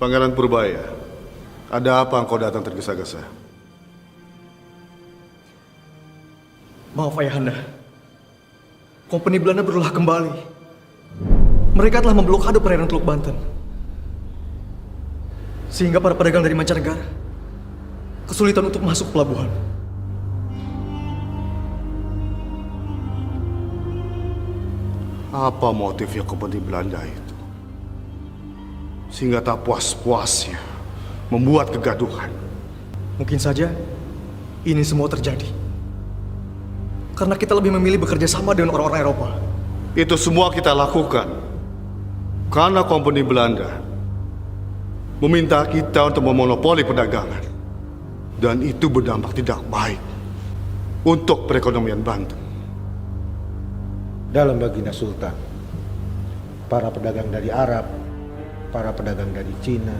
Pangeran Purbaya, ada apa engkau datang tergesa-gesa? Maaf Ayahanda, Kompeni Belanda berulah kembali. Mereka telah memblokade perairan Teluk Banten. Sehingga para pedagang dari mancanegara kesulitan untuk masuk pelabuhan. Apa motifnya Kompeni Belanda itu? Sehingga tak puas-puasnya membuat kegaduhan. Mungkin saja ini semua terjadi karena kita lebih memilih bekerja sama dengan orang-orang Eropa. Itu semua kita lakukan karena Kompeni Belanda meminta kita untuk memonopoli perdagangan. Dan itu berdampak tidak baik untuk perekonomian Banten. Dalam baginda Sultan, para pedagang dari Arab, para pedagang dari Cina,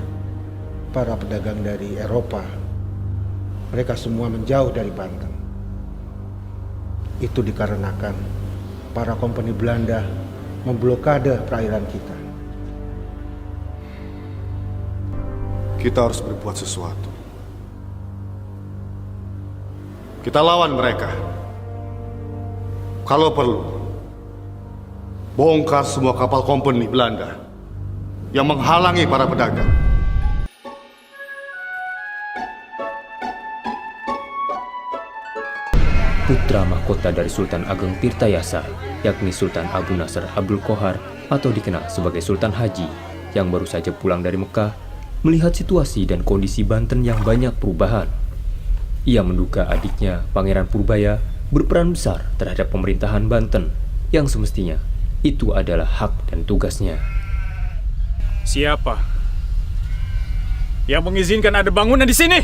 para pedagang dari Eropa, mereka semua menjauh dari Banten. Itu dikarenakan para kompeni Belanda memblokade perairan kita. Kita harus berbuat sesuatu. Kita lawan mereka. Kalau perlu, bongkar semua kapal kompeni Belanda yang menghalangi para pedagang. Putra mahkota dari Sultan Ageng Tirtayasa, yakni Sultan Abu Nasr Abdul Qohar atau dikenal sebagai Sultan Haji, yang baru saja pulang dari Mekah, melihat situasi dan kondisi Banten yang banyak perubahan. Ia menduga adiknya, Pangeran Purbaya, berperan besar terhadap pemerintahan Banten, yang semestinya itu adalah hak dan tugasnya. Siapa yang mengizinkan ada bangunan di sini?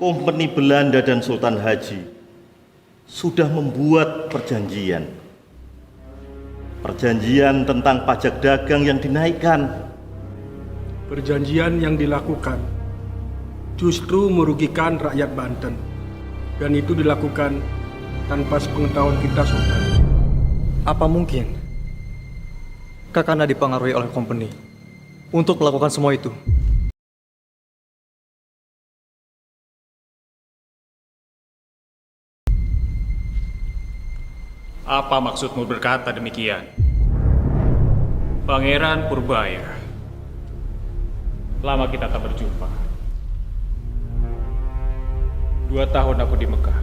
Kompeni Belanda dan Sultan Haji sudah membuat perjanjian. Perjanjian tentang pajak dagang yang dinaikkan. Perjanjian yang dilakukan justru merugikan rakyat Banten. Dan itu dilakukan tanpa sepengetahuan kita, Sultan. Apa mungkin Kakanda dipengaruhi oleh kompeni untuk melakukan semua itu? Apa maksudmu berkata demikian? Pangeran Purbaya, lama kita tak berjumpa. 2 tahun aku di Mekah.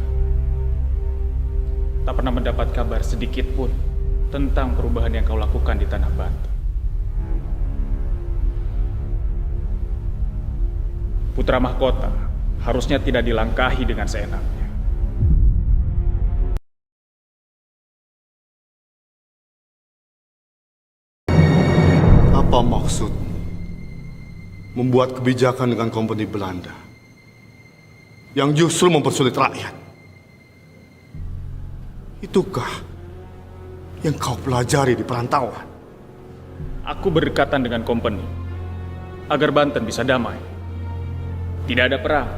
Tak pernah mendapat kabar sedikit pun tentang perubahan yang kau lakukan di tanah Banten. Putra mahkota harusnya tidak dilangkahi dengan seenaknya. Apa maksud membuat kebijakan dengan kompeni Belanda yang justru mempersulit rakyat? Itukah yang kau pelajari di perantauan? Aku berdekatan dengan kompeni agar Banten bisa damai. Tidak ada perang.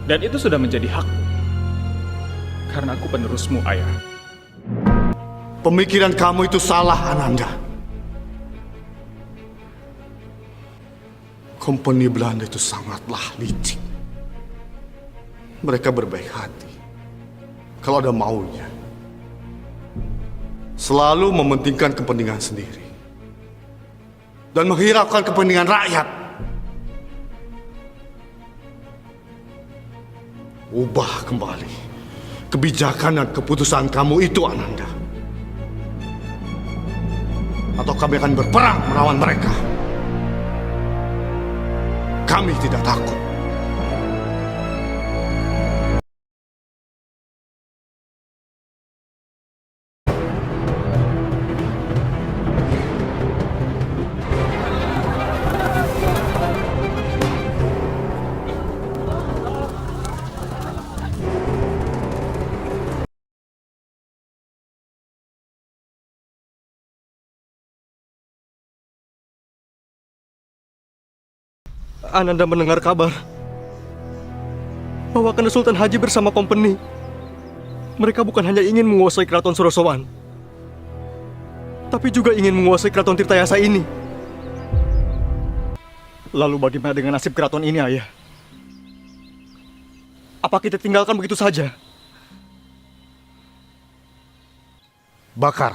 Dan itu sudah menjadi hakku. Karena aku penerusmu, Ayah. Pemikiran kamu itu salah, Ananda. Kompeni Belanda itu sangatlah licik. Mereka berbaik hati kalau ada maunya. Selalu mementingkan kepentingan sendiri dan menghiraukan kepentingan rakyat. Ubah kembali kebijakan dan keputusan kamu itu, Ananda. Atau kami akan berperang melawan mereka. Kami tidak takut. Ananda mendengar kabar bahwa Kanda Sultan Haji bersama company, mereka bukan hanya ingin menguasai keraton Surasowan, tapi juga ingin menguasai keraton Tirtayasa ini. Lalu bagaimana dengan nasib keraton ini, Ayah? Apa kita tinggalkan begitu saja? Bakar.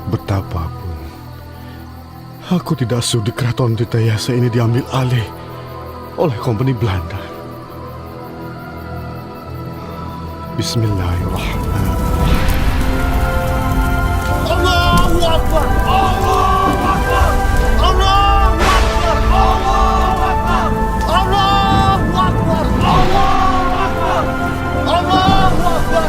Betapapun aku tidak sudi keraton Tirtayasa ini diambil alih oleh company Belanda. Bismillahirrahmanirrahim. Allahu Akbar! Allahu Akbar! Allahu Akbar! Allahu Akbar! Allahu Akbar! Allahu Akbar! Allahu Akbar!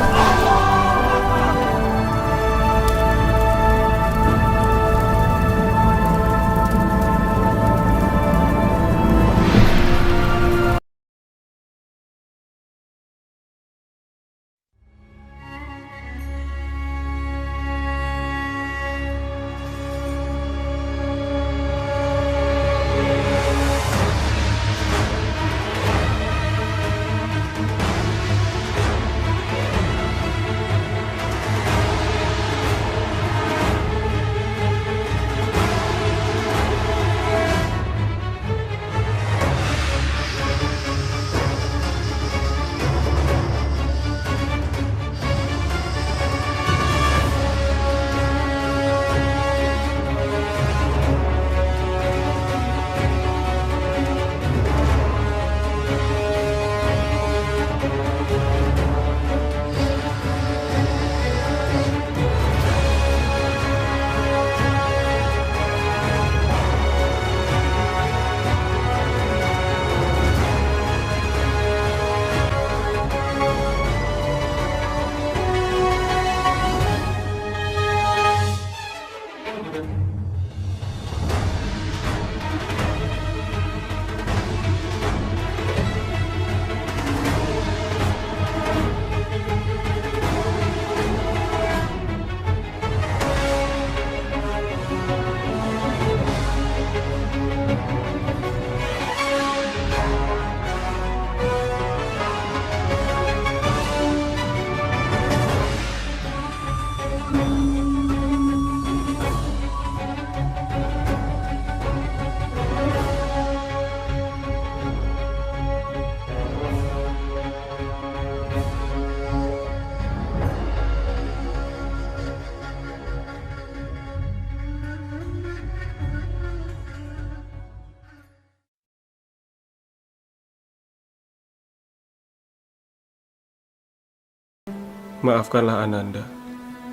Maafkanlah Ananda.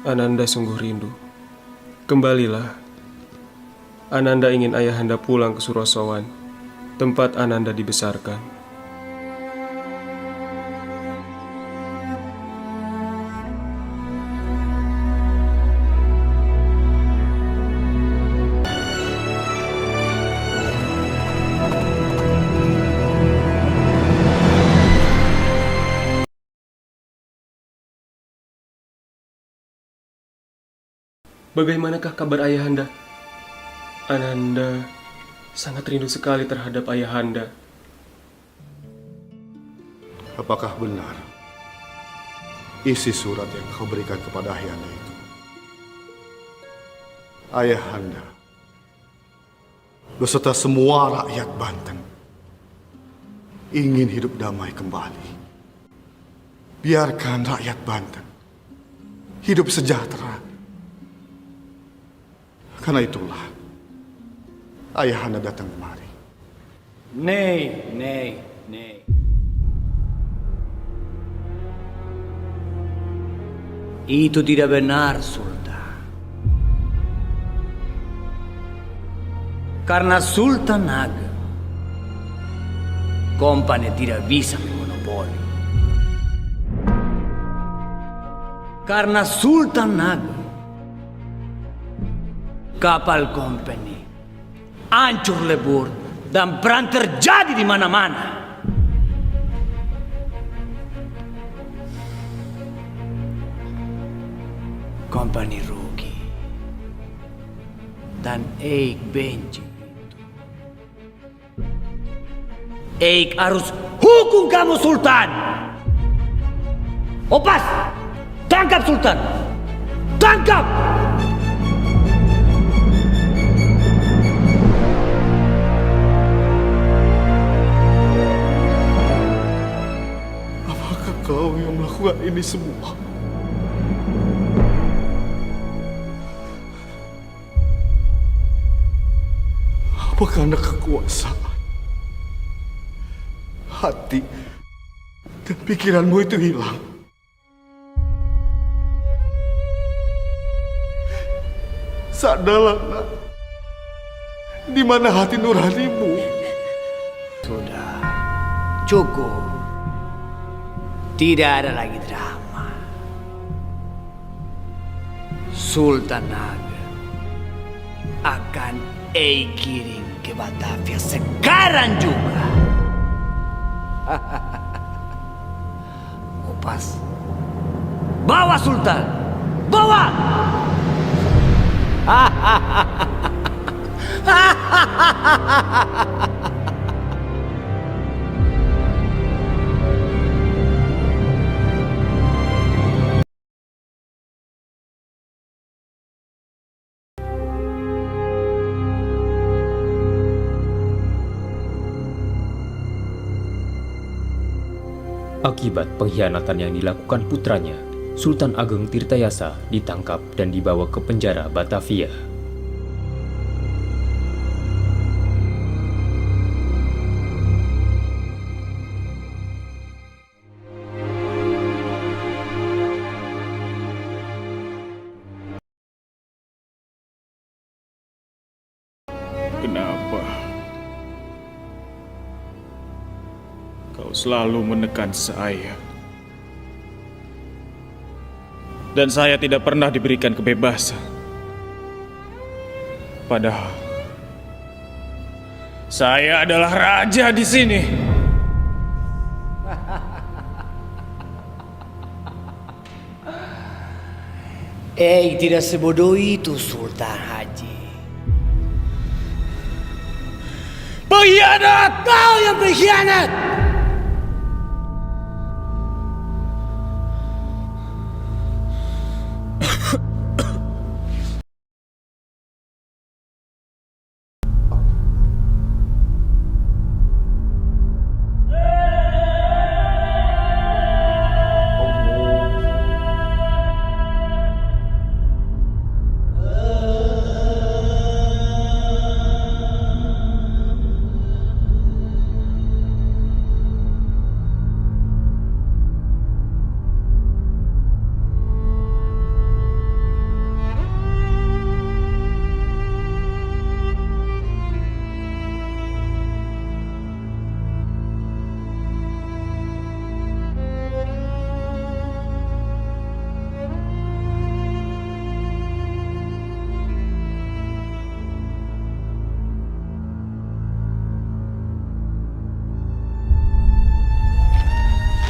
Ananda sungguh rindu. Kembalilah. Ananda ingin ayahanda pulang ke Surasowan, tempat Ananda dibesarkan. Bagaimanakah kabar ayahanda? Ananda sangat rindu sekali terhadap ayahanda. Apakah benar isi surat yang kau berikan kepada ayahanda itu? Ayahanda beserta semua rakyat Banten ingin hidup damai kembali. Biarkan rakyat Banten hidup sejahtera. Karena itulah ayahanda datang kemari. Nee. Itu tidak benar, Sultan. Karena Sultan Ageng, company tidak bisa memonopoli. Karena Sultan Ageng, kapal company hancur lebur dan perang terjadi di mana-mana. Kompeni rugi. Dan Eik benci itu. Eik harus hukum kamu, Sultan! Opas! Tangkap Sultan! Tangkap! Apakah kau yang melakukan ini semua? Apa karena kekuasaan? Hati dan pikiranmu itu hilang. Sadarlah, nak. Di mana hati nuranimu? Sudah. Cukup. Tidak ada lagi drama. Sultan Naga akan kirim ke Batavia sekarang juga. Opas. Bawa Sultan. Bawa! Akibat pengkhianatan yang dilakukan putranya, Sultan Ageng Tirtayasa ditangkap dan dibawa ke penjara Batavia. Kenapa kau selalu menekan saya? Dan saya tidak pernah diberikan kebebasan. Padahal saya adalah raja di sini. Tidak sebodoh itu, Sultan Haji. Pengkhianat! Kau yang pengkhianat!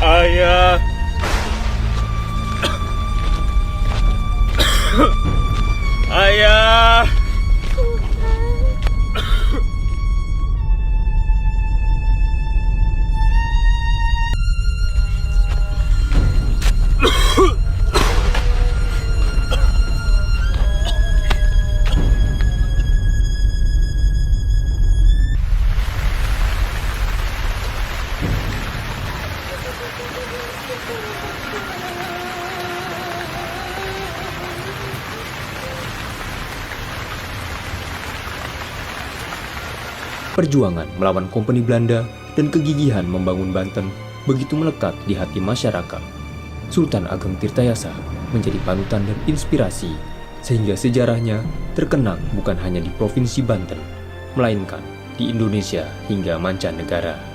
Ayah. Ayah. Perjuangan melawan Kompeni Belanda dan kegigihan membangun Banten begitu melekat di hati masyarakat. Sultan Ageng Tirtayasa menjadi panutan dan inspirasi, sehingga sejarahnya terkenang bukan hanya di Provinsi Banten, melainkan di Indonesia hingga mancanegara.